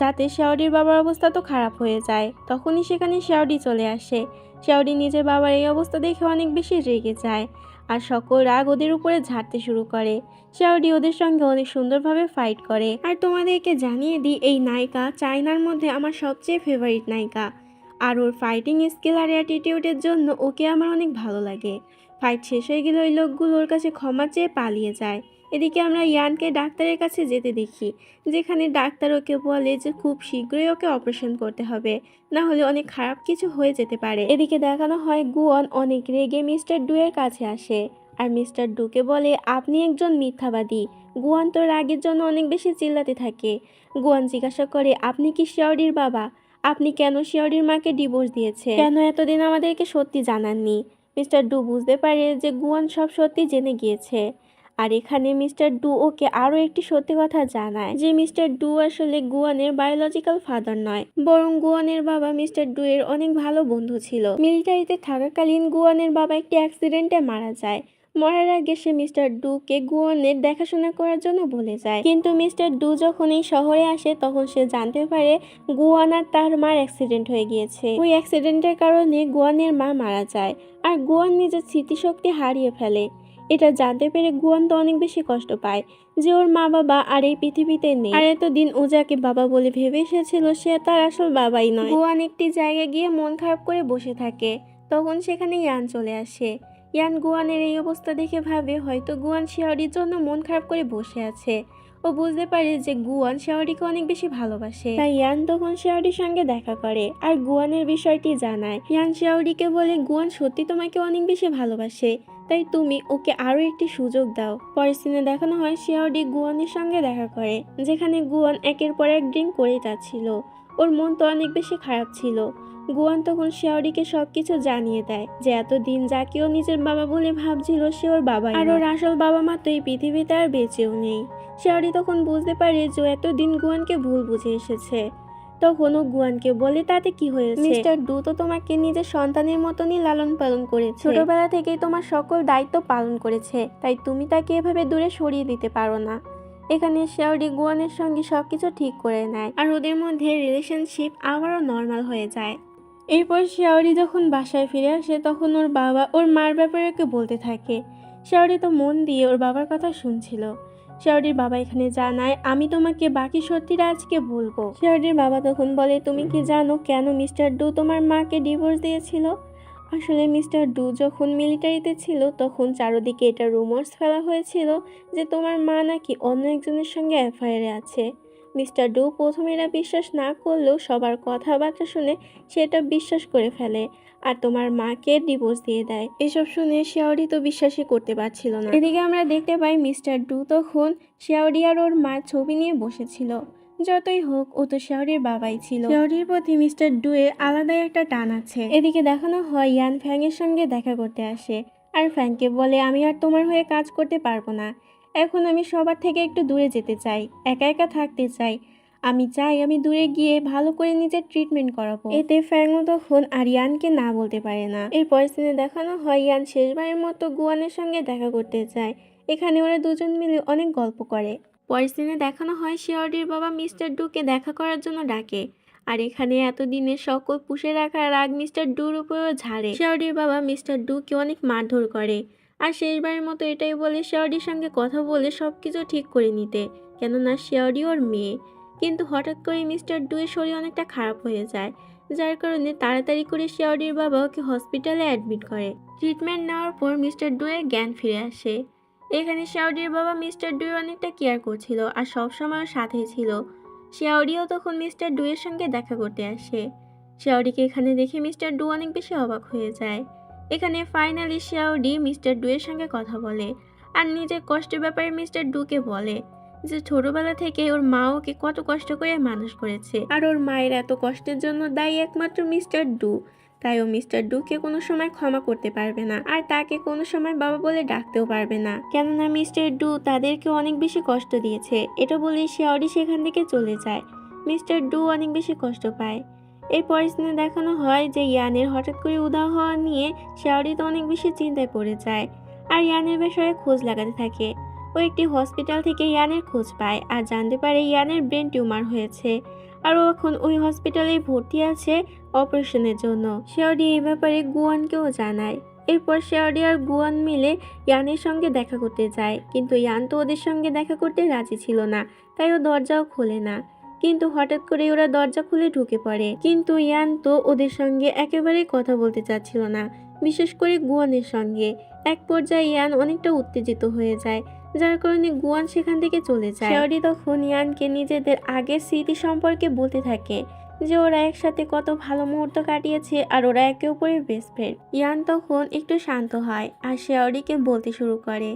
যাতে শিয়াওরির বাবার অবস্থা তো খারাপ হয়ে যায়। তখনই সেখানে শিয়াওরি চলে আসে। শিয়াওরি নিজের বাবার এই অবস্থা দেখে অনেক বেশি রেগে যায় আর সকল রাগ ওদের উপরে ঝাড়তে শুরু করে। শিয়াওরি ওদের সঙ্গে অনেক সুন্দরভাবে ফাইট করে। আর তোমাদেরকে জানিয়ে দিই, এই নায়িকা চায়নার মধ্যে আমার সবচেয়ে ফেভারিট নায়িকা, আর ওর ফাইটিং স্কিল আর অ্যাটিটিউডের জন্য ওকে আমার অনেক ভালো লাগে। ফাইট শেষ হয়ে গেলে ওই লোকগুলো ওর কাছে ক্ষমা চেয়ে পালিয়ে যায়। এদিকে আমরা ইয়ানকে ডাক্তারের কাছে যেতে দেখি, যেখানে ডাক্তার ওকে বলে যে খুব শীঘ্রই ওকে অপারেশন করতে হবে, না হলে অনেক খারাপ কিছু হয়ে যেতে পারে। এদিকে দেখানো হয় গুয়ান অনেক রেগে মিস্টার ডুয়ের কাছে আসে আর মিস্টার ডুকে বলে, আপনি একজন মিথ্যাবাদী। গুয়ান তো রাগের জন্য অনেক বেশি চিল্লাতে থাকে। গুয়ান জিজ্ঞাসা করে, আপনি কি শিয়াওরির বাবা? আপনি কেন শিয়াওরির মাকে ডিভোর্স দিয়েছে? কেন এতদিন আমাদেরকে সত্যি জানাননি? মিস্টার ডু বুঝতে পারে যে গুয়ান সব সত্যি জেনে গিয়েছে, আর এখানে মিস্টার ডু ওকে আরও একটি সত্যি কথা জানায় যে মিস্টার ডু আসলে গুয়ানের বায়োলজিক্যাল ফাদার নয়, বরং গুয়ানের বাবা মিস্টার ডু এর অনেক ভালো বন্ধু ছিল। মিলিটারিতে থাকাকালীন গুয়ানের বাবা একটি অ্যাক্সিডেন্টে মারা যায়। মরার আগে সে মিস্টার ডুকে গুয়নের দেখাশোনা করার জন্য বলে যায়, কিন্তু মিস্টার ডু যখন এই শহরে আসে তখন সে জানতে পারে গুয়ান আর তার মার অ্যাক্সিডেন্ট হয়ে গিয়েছে। ওই অ্যাক্সিডেন্টের কারণে গুয়ানের মা মারা যায় আর গুয়ান নিজের স্মৃতিশক্তি হারিয়ে ফেলে। এটা জানতে পেরে গুয়ান তো অনেক বেশি কষ্ট পায় যে ওর মা বাবা আর এই পৃথিবীতে নেই, আর এতদিন ও যাকে বাবা বলে ভেবে এসেছিল সে তার আসল বাবাই নয়। গুয়ান একটি জায়গায় গিয়ে মন খারাপ করে বসে থাকে, তখন সেখানে ইয়ান চলে আসে। ইয়ান গুয়ানের এই অবস্থা দেখে ভাবে হয়তো গুয়ান শিয়ারির জন্য মন খারাপ করে বসে আছে। ও বুঝতে পারে যে গুয়ান শিয়ারিকে অনেক বেশি ভালোবাসে, তাই ইয়ান তখন শিয়ারির সঙ্গে দেখা করে আর গুয়ানের বিষয়টি জানায়। ইয়ান শিয়ারিকে বলে গুয়ান সত্যি তোমাকে অনেক বেশি ভালোবাসে, তাই তুমি ওকে আরো একটি সুযোগ দাও। পরের সিনে দেখানো হয় শিয়ারি গুয়ানের সঙ্গে দেখা করে, যেখানে গুয়ান একের পর এক ড্রিঙ্ক করে যাচ্ছিল। ওর মন তো অনেক বেশি খারাপ ছিল। গুয়ান তখন শিয়ারিকে সবকিছু জানিয়ে দেয় যে এতদিন যাকে ও নিজের বাবা বলে ভাবছিল সে ওর বাবা, আর ওর আসল বাবা মা তো এই পৃথিবীতে আর বেঁচেও নেই। শিয়ারি তখন বুঝতে পারে যে এতদিন গুয়ানকে ভুল বুঝে এসেছে। তখন ও গুয়ানকে বলে তাতে কি হয়েছে, মিস্টার ডু তো তোমাকে নিজের সন্তানের মতনই লালন পালন করেছে, ছোটবেলা থেকেই তোমার সকল দায়িত্ব পালন করেছে, তাই তুমি তাকে এভাবে দূরে সরিয়ে দিতে পারো না। এখানে শিয়ারি গুয়ানের সঙ্গে সবকিছু ঠিক করে নেয় আর ওদের মধ্যে রিলেশনশিপ আবারও নর্মাল হয়ে যায়। এরপর শিয়ারি যখন বাসায় ফিরে আসে তখন ওর বাবা ওর মার ব্যাপারে ওকে বলতে থাকে। শিয়ারি তো মন দিয়ে ওর বাবার কথা শুনছিল। শিয়ারির বাবা এখানে জানায় আমি তোমাকে বাকি সত্যিটা আজকে বলবো। শিয়ারির বাবা তখন বলে তুমি কি জানো কেন মিস্টার ডু তোমার মাকে ডিভোর্স দিয়েছিল? আসলে মিস্টার ডু যখন মিলিটারিতে ছিল তখন চারদিকে এটা রুমার্স ফেলা হয়েছিল যে তোমার মা নাকি অন্য একজনের সঙ্গে অ্যাফায়ারে আছে। মিস্টার ডু প্রথমে এরা বিশ্বাস না করলেও সবার কথাবার্তা শুনে সেটা বিশ্বাস করে ফেলে আর তোমার মাকে ডিভোর্স দিয়ে দেয়। এসব শুনে শিয়ারি তো বিশ্বাসই করতে পারছিল না। এদিকে আমরা দেখতে পাই মিস্টার ডু তখন শিয়ারি আর ওর মার ছবি নিয়ে বসেছিল। যতই হোক ও তো শিয়ারির বাবাই ছিল। শিয়ারির প্রতি মিস্টার ডু এর আলাদাই একটা টান আছে। এদিকে দেখানো হয় ইয়ান ফ্যাং এর সঙ্গে দেখা করতে আসে আর ফ্যাংকে বলে আমি আর তোমার হয়ে কাজ করতে পারবো না। এখন আমি সবার থেকে একটু দূরে যেতে চাই, একা একা থাকতে চাই। আমি চাই আমি দূরে গিয়ে ভালো করে নিজের ট্রিটমেন্ট করাবো। এতে ফ্যাংও তখন আর ইয়ানকে না বলতে পারে না। এরপর সিনে দেখানো হয় ইয়ান শেষবারের মতো গুয়ানের সঙ্গে দেখা করতে যায়। এখানে ওরা দুজন মিলে অনেক গল্প করে। পরের সিনে দেখানো হয় শিয়ারির বাবা মিস্টার ডুকে দেখা করার জন্য ডাকে আর এখানে এতদিনের সকল পুষে রাখা রাগ মিস্টার ডুর উপরেও ঝাড়ে। শিয়ারির বাবা মিস্টার ডুকে অনেক মারধর করে আর শেষবারের মতো এটাই বলে শিয়ারির সঙ্গে কথা বলে সবকিছু ঠিক করে নিতে, কেননা শিয়ারি ওর মেয়ে। কিন্তু হঠাৎ করে মিস্টার ডু এর শরীর অনেকটা খারাপ হয়ে যায়, যার কারণে তাড়াতাড়ি করে শিয়ারির বাবা ওকে হসপিটালে অ্যাডমিট করে। ট্রিটমেন্ট নেওয়ার পর মিস্টার ডু এর জ্ঞান ফিরে আসে। এখানে শিয়ারির বাবা মিস্টার ডু এর অনেকটা কেয়ার করছিল আর সবসময় সাথেই ছিল। শিয়ারিও তখন মিস্টার ডু এর সঙ্গে দেখা করতে আসে। শিয়ারিকে এখানে দেখে মিস্টার ডু অনেক বেশি অবাক হয়ে যায়। এখানে ফাইনালি শিয়ারি মিস্টার ডু এর সঙ্গে কথা বলে আর নিজের কষ্টের ব্যাপারে মিস্টার ডুকে বলে যে ছোটবেলা থেকে ওর মা ওকে কত কষ্ট করে মানুষ করেছে আর ওর মায়ের এত কষ্টের জন্য দায়ী একমাত্র মিস্টার ডু। তাই ও মিস্টার ডুকে কোনো সময় ক্ষমা করতে পারবে না আর তাকে কোনো সময় বাবা বলে ডাকতেও পারবে না, কেননা মিস্টার ডু তাদেরকে অনেক বেশি কষ্ট দিয়েছে। এটা বলেই শিয়ারি সেখান থেকে চলে যায়। মিস্টার ডু অনেক বেশি কষ্ট পায়। এরপর সিনে দেখানো হয় যে ইয়ানের হঠাৎ করে উধাও হওয়া নিয়ে শিয়ারি তো অনেক বেশি চিন্তায় পড়ে যায় আর ইয়ানের বিষয়ে খোঁজ লাগাতে থাকে। ও একটি হসপিটাল থেকে ইয়ানের খোঁজ পায় আর জানতে পারে ইয়ানের ব্রেন টিউমার হয়েছে আর ও এখন ওই হসপিটালে ভর্তি আছে অপারেশনের জন্য। শিয়ারি এই ব্যাপারে গুয়ানকেও জানায়। এরপর শিয়ারি আর গুয়ান মিলে ইয়ানের সঙ্গে দেখা করতে যায়, কিন্তু ইয়ান তো ওদের সঙ্গে দেখা করতে রাজি ছিল না, তাই ও দরজাও খোলে না। কিন্তু হঠাৎ করে ওরা দরজা খুলে ঢুকে পড়ে, কিন্তু ইয়ান তো ওদের সঙ্গে একেবারেই কথা বলতে চাচ্ছিল না, বিশেষ করে গুয়ানের সঙ্গে। এক পর্যায়ে ইয়ান অনেকটা উত্তেজিত হয়ে যায়, যার কারণে গুয়ান সেখান থেকে চলে যায়। শিয়ারি তখন ইয়ানকে নিজেদের আগের স্মৃতি সম্পর্কে বলতে থাকে যে ওরা একসাথে কত ভালো মুহূর্ত কাটিয়েছে আর ওরা একে অপরের বেস্ট ফ্রেন্ড। ইয়ান তখন একটু শান্ত হয় আর শিয়ারিকে বলতে শুরু করে।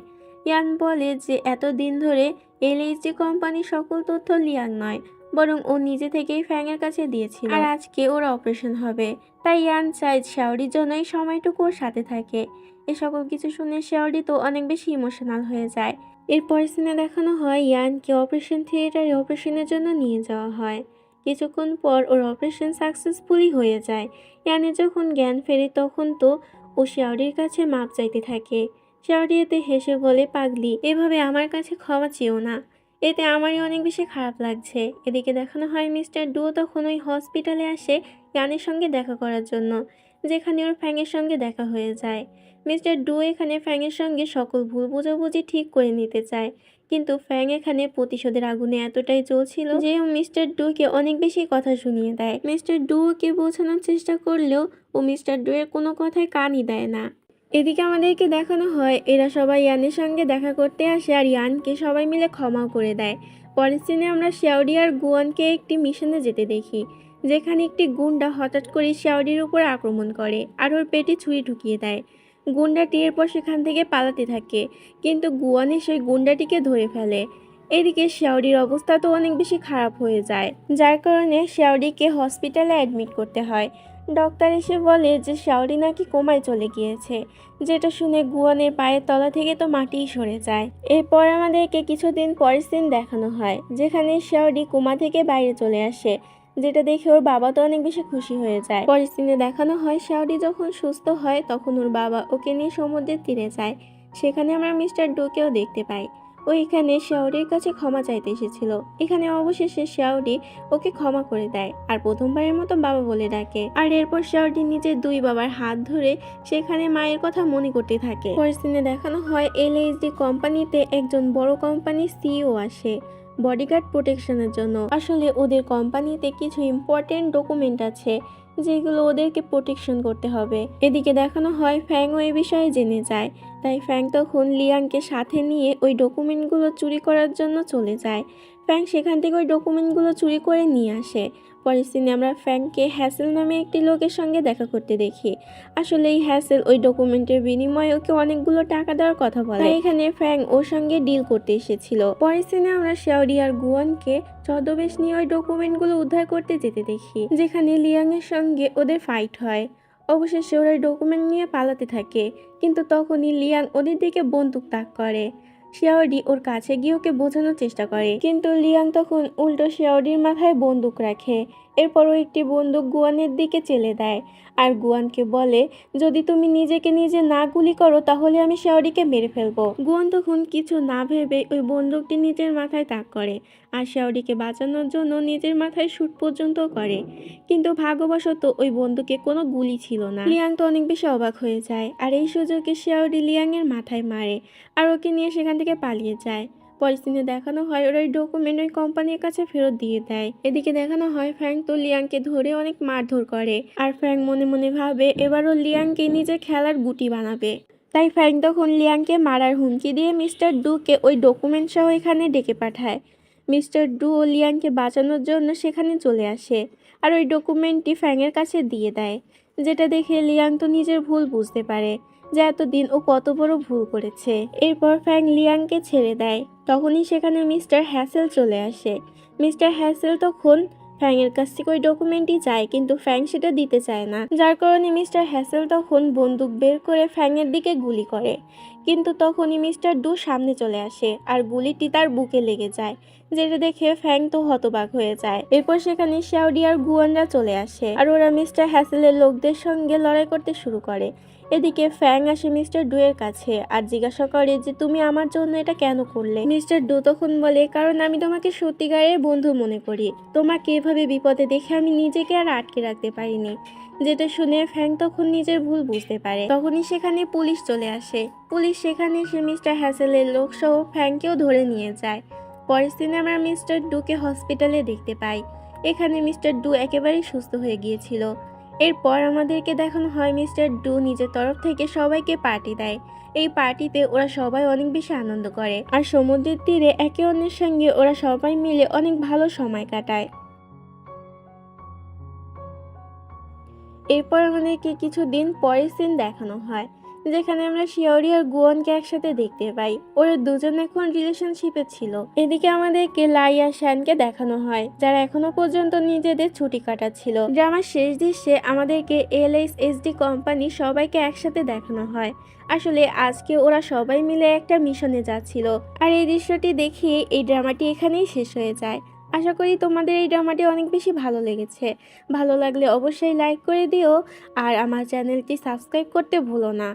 ইয়ান বলে যে এতদিন ধরে এলএইচডি কোম্পানির সকল তথ্য লিয়াং নয়, বরং ও নিজে থেকেই ফ্যাংয়ের কাছে দিয়েছিল আর আজকে ওর অপারেশন হবে। তাই ইয়ান চায় শিয়ারির জন্য এই সময়টুকু ওর সাথে থাকে। এ সকল কিছু শুনে শিয়ারি তো অনেক বেশি ইমোশনাল হয়ে যায়। এরপর সিনে দেখানো হয় ইয়ানকে অপারেশন থিয়েটারে অপারেশনের জন্য নিয়ে যাওয়া হয়। কিছুক্ষণ পর ওর অপারেশন সাকসেসফুলি হয়ে যায়। ইয়ানের যখন জ্ঞান ফেরে তখন তো ও শিয়ারির কাছে মাপ চাইতে থাকে। শাওরি এতে হেসে বলে, পাগলি, এভাবে আমার কাছে ক্ষমা চেও না, এতে আমারই অনেক বেশি খারাপ লাগছে। এদিকে দেখানো হয় মিস্টার ডু তখন ওই হসপিটালে আসে ইয়ানের সঙ্গে দেখা করার জন্য, যেখানে ওর ফ্যাংয়ের সঙ্গে দেখা হয়ে যায়। মিস্টার ডু এখানে ফ্যাংয়ের সঙ্গে সকল ভুল বোঝাবুঝি ঠিক করে নিতে চায়, কিন্তু ফ্যাং এখানে প্রতিশোধের আগুনে এতটাই জ্বলছিল যে ও মিস্টার ডুকে অনেক বেশি কথা শুনিয়ে দেয়। মিস্টার ডু ওকে বোঝানোর চেষ্টা করলেও ও মিস্টার ডু এর কোনো কথায় কানই দেয় না। এদিকে আমাদেরকে দেখানো হয় এরা সবাই ইয়ানের সঙ্গে দেখা করতে আসে আর ইয়ানকে সবাই মিলে ক্ষমাও করে দেয়। পরের সিনে আমরা শাওরি আর গুয়ানকে একটি মিশনে যেতে দেখি, যেখানে একটি গুন্ডা হঠাৎ করে শাওরির উপর আক্রমণ করে আর ওর পেটে ছুরি ঢুকিয়ে দেয়। গুন্ডাটি এরপর সেখান থেকে পালাতে থাকে, কিন্তু গুয়ান এসে গুন্ডাটিকে ধরে ফেলে। এদিকে শাওরির অবস্থা তো অনেক বেশি খারাপ হয়ে যায়, যার কারণে শাওরিকে হসপিটালে অ্যাডমিট করতে হয়। ডক্টর এসে বলে যে শাওরি নাকি কোমায় চলে গিয়েছে, যেটা শুনে গুয়ানের পায়ের তলা থেকে তো মাটিই সরে যায়। এরপর আমাদেরকে কিছুদিন পরের সিন দেখানো হয়, যেখানে শাওরি কোমা থেকে বাইরে চলে আসে, যেটা দেখে ওর বাবা তো অনেক বেশি খুশি হয়ে যায়। পরের সিনে দেখানো হয় শাওরি যখন সুস্থ হয় তখন ওর বাবা ওকে নিয়ে সমুদ্রের তীরে যায়। সেখানে আমরা মিস্টার ডুকেও দেখতে পাই। ও এখানে শাওরির কাছে ক্ষমা চাইতে এসেছিল। এখানে অবশেষে শাওরি ওকে ক্ষমা করে দেয় আর প্রথমবারের মতো বাবা বলে ডাকে। আর এরপর শাওরি নিজের দুই বাবার হাত ধরে সেখানে মায়ের কথা মনে করতে থাকে। পরের সিনে দেখানো হয় LHD কোম্পানিতে একজন বড় কোম্পানির CEO আসে বডিগার্ড প্রোটেকশনের জন্য। আসলে ওদের কোম্পানিতে কিছু ইম্পর্টেন্ট ডকুমেন্ট আছে যেগুলো ওদেরকে প্রোটেকশন করতে হবে। এদিকে দেখানো হয় ফ্যাংও এই বিষয়ে জেনে যায়, তাই ফ্যাং তখন লিয়াংকে সাথে নিয়ে ওই ডকুমেন্টগুলো চুরি করার জন্য চলে যায়। ফ্যাং সেখান থেকে ওই ডকুমেন্টগুলো চুরি করে নিয়ে আসে। পরের সিনে আমরা ফ্যাংকে হ্যাসেল নামে একটি লোকের সঙ্গে দেখা করতে দেখি। আসলে এই হ্যাসেল ওই ডকুমেন্টের বিনিময়ে ওকে অনেকগুলো টাকা দেওয়ার কথা বলে, তাই এখানে ফ্যাং ওর সঙ্গে ডিল করতে এসেছিল। পরের সিনে আমরা শাওরি আর গুয়ানকে ছদ্মবেশ নিয়ে ওই ডকুমেন্টগুলো উদ্ধার করতে যেতে দেখি, যেখানে লিয়াং এর সঙ্গে ওদের ফাইট হয়। অবশেষে ওরা ডকুমেন্ট নিয়ে পালাতে থাকে, কিন্তু তখনই লিয়াং ওদের দিকে বন্দুক তাক করে। শাওরি ওর কাছে গিয়ে ওকে বোঝানোর চেষ্টা করে, কিন্তু লিয়াং তখন উল্টো শাওরির মাথায় বন্দুক রাখে। এরপর ও একটি বন্দুক গুয়ানের দিকে চেলে দেয় আর গুয়ানকে বলে, যদি তুমি নিজেকে নিজে না গুলি করো তাহলে আমি শাওরিকে মেরে ফেলবো। গুয়ান তখন কিছু না ভেবে ওই বন্দুকটি নিজের মাথায় তাক করে আর শাওরিকে বাঁচানোর জন্য নিজের মাথায় শুট পর্যন্ত করে, কিন্তু ভাগ্যবশত ওই বন্দুকে কোনো গুলি ছিল না। লিয়াং তো অনেক বেশি অবাক হয়ে যায় আর এই সুযোগে শাওরি লিয়াং এর মাথায় মারে আর ওকে নিয়ে সেখান থেকে পালিয়ে যায়। পরের দিনে দেখানো হয় ওরা ওই ডকুমেন্ট ওই কোম্পানির কাছে ফেরত দিয়ে দেয়। এদিকে দেখানো হয় ফ্যাং তো লিয়াংকে ধরে অনেক মারধর করে আর ফ্যাং মনে মনে ভাবে এবারও লিয়াংকে নিজের খেলার গুটি বানাবে। তাই ফ্যাং তখন লিয়াংকে মারার হুমকি দিয়ে মিস্টার ডুকে ওই ডকুমেন্ট সহ এখানে ডেকে পাঠায়। মিস্টার ডু ও লিয়াংকে বাঁচানোর জন্য সেখানে চলে আসে আর ওই ডকুমেন্টটি ফ্যাংয়ের কাছে দিয়ে দেয়, যেটা দেখে লিয়াং তো নিজের ভুল বুঝতে পারে যে এতদিন ও কত বড় ভুল করেছে। এরপর ফ্যাং লিয়াংকে ছেড়ে দেয়। তখনই সেখানে মিস্টার হ্যাসেল চলে আসে। মিস্টার হ্যাসেল তখন ফ্যাংয়ের কাছ থেকে ওই ডকুমেন্টই চায়, কিন্তু ফ্যাং সেটা দিতে চায় না, যার কারণে মিস্টার হ্যাসেল তখন বন্দুক বের করে ফ্যাংয়ের দিকে গুলি করে, কিন্তু তখনই মিস্টার ডু সামনে চলে আসে আর গুলিটি তার বুকে লেগে যায়, যেটা দেখে ফ্যাং তো হতবাক হয়ে যায়। এরপর সেখানে শাওরি আর গুয়ানরা চলে আসে আর ওরা মিস্টার হ্যাসেলের লোকদের সঙ্গে লড়াই করতে শুরু করে। এদিকে ফ্যাং আসে মিস্টার ডু এর কাছে আর জিজ্ঞাসা করে যে তুমি আমার জন্য এটা কেন করলে। মিস্টার ডু তখন বলে, কারণ আমি তোমাকে সত্যিকারের বন্ধু মনে করি, তোমাকে এভাবে বিপদে দেখে আমি নিজেকে আর আটকে রাখতে পারিনি। যেটা শুনে ফ্যাং তখন নিজের ভুল বুঝতে পারে। তখনই সেখানে পুলিশ চলে আসে। পুলিশ সেখানে এসে মিস্টার হ্যাসেলের লোক সহ ফ্যাংকেও ধরে নিয়ে যায়। পরের দিনে আমরা মিস্টার ডুকে হসপিটালে দেখতে পাই। এখানে মিস্টার ডু একেবারেই সুস্থ হয়ে গিয়েছিল। এরপর আমাদেরকে দেখানো হয় মিস্টার ডু নিজের তরফ থেকে সবাইকে পার্টি দেয়। এই পার্টিতে ওরা সবাই অনেক বেশি আনন্দ করে আর সমুদ্রের তীরে একে অন্যের সঙ্গে ওরা সবাই মিলে অনেক ভালো সময় কাটায়। এরপর আমাদেরকে কিছুদিন পরের সিন দেখানো হয়, যেখানে আমরা শিওরি আর গুয়ানকে একসাথে দেখতে পাই। ওরা দুজন এখন রিলেশনশিপে ছিল। এদিকে আমাদেরকে লাই আর শ্যানকে দেখানো হয়, যারা এখনো পর্যন্ত নিজেদের ছুটি কাটাচ্ছিল। ড্রামার শেষ দৃশ্যে আমাদেরকে LHD কোম্পানি সবাইকে একসাথে দেখানো হয়। আসলে আজকে ওরা সবাই মিলে একটা মিশনে যাচ্ছিল। আর এই দৃশ্যটি দেখিয়ে এই ড্রামাটি এখানেই শেষ হয়ে যায়। আশা করি তোমাদের এই ড্রামাটি অনেক বেশি ভালো লেগেছে। ভালো লাগলে অবশ্যই লাইক করে দিও আর আমার চ্যানেলটি সাবস্ক্রাইব করতে ভুলো না।